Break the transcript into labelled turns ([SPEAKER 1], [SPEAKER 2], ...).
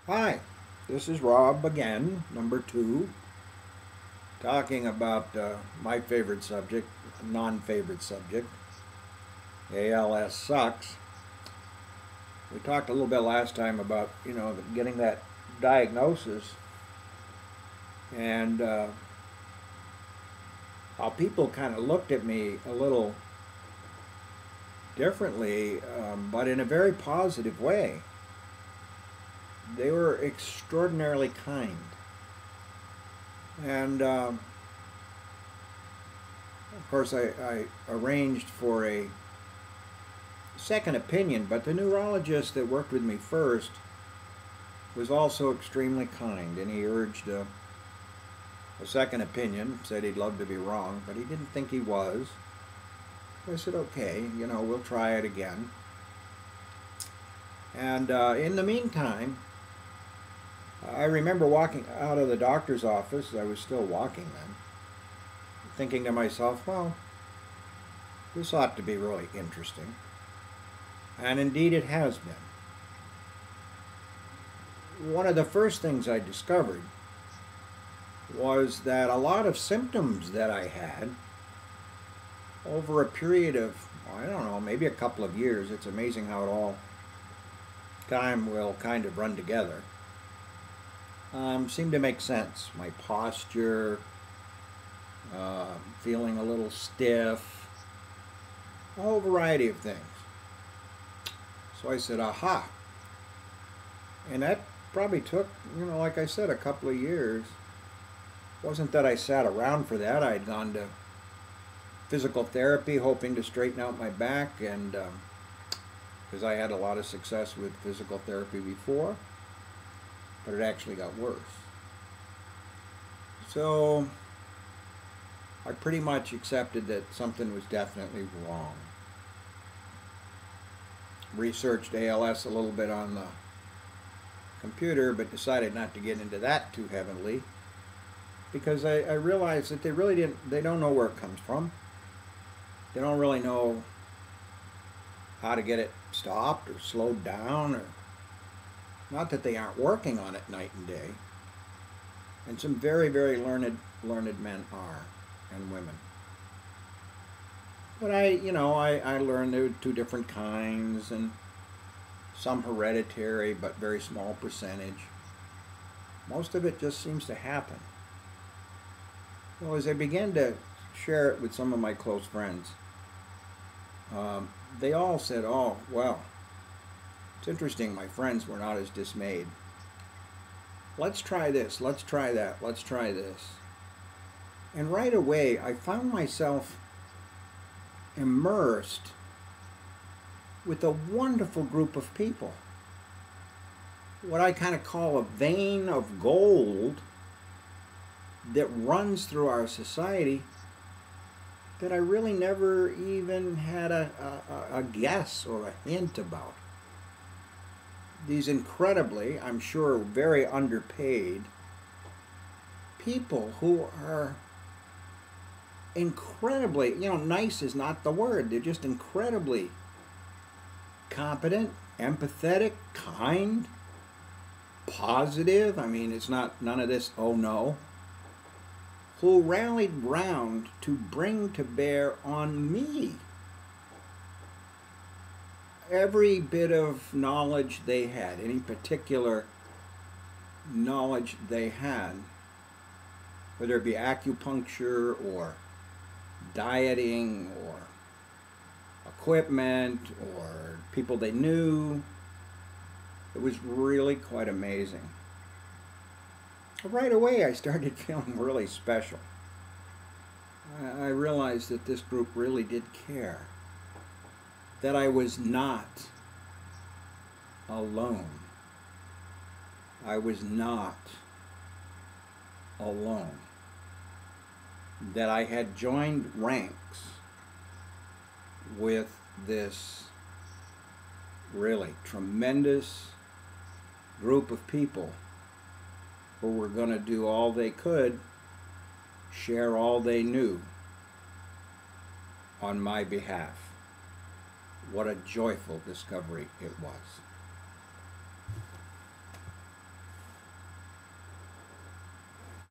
[SPEAKER 1] Hi, this is Rob again, number two, talking about my favorite subject, non-favorite subject, ALS sucks. We talked a little bit last time about, getting that diagnosis and how people kind of looked at me a little differently, but in a very positive way. They were extraordinarily kind. And of course, I arranged for a second opinion, but the neurologist that worked with me first was also extremely kind, and he urged a second opinion, said he'd love to be wrong, but he didn't think he was. I said, okay, we'll try it again. And in the meantime, I remember walking out of the doctor's office. I was still walking then, thinking to myself, well, this ought to be really interesting. And indeed it has been. One of the first things I discovered was that a lot of symptoms that I had over a period of, I don't know, maybe a couple of years, it's amazing how it all time will kind of run together, seemed to make sense. My posture, feeling a little stiff, a whole variety of things. So I said, aha. And that probably took, like I said, a couple of years. It wasn't that I sat around for that. I had gone to physical therapy hoping to straighten out my back, and because I had a lot of success with physical therapy before, but it actually got worse. So I pretty much accepted that something was definitely wrong. Researched ALS a little bit on the computer, but decided not to get into that too heavily because I realized that they don't know where it comes from. They don't really know how to get it stopped or slowed down, or not that they aren't working on it night and day. And some very, very learned men are, and women. But I learned there were two different kinds, and some hereditary, but very small percentage. Most of it just seems to happen. Well, as I began to share it with some of my close friends, they all said, oh, well, it's interesting, my friends were not as dismayed. Let's try this, let's try that, let's try this. And right away, I found myself immersed with a wonderful group of people. What I kind of call a vein of gold that runs through our society that I really never even had a guess or a hint about. These incredibly, I'm sure, very underpaid people who are incredibly, nice is not the word. They're just incredibly competent, empathetic, kind, positive. I mean, it's not none of this, oh no. Who rallied round to bring to bear on me every bit of knowledge they had, any particular knowledge they had, whether it be acupuncture or dieting or equipment or people they knew. It was really quite amazing. Right away I started feeling really special. I realized that this group really did care, that I was not alone. I was not alone. That I had joined ranks with this really tremendous group of people who were going to do all they could, share all they knew on my behalf. What a joyful discovery it was.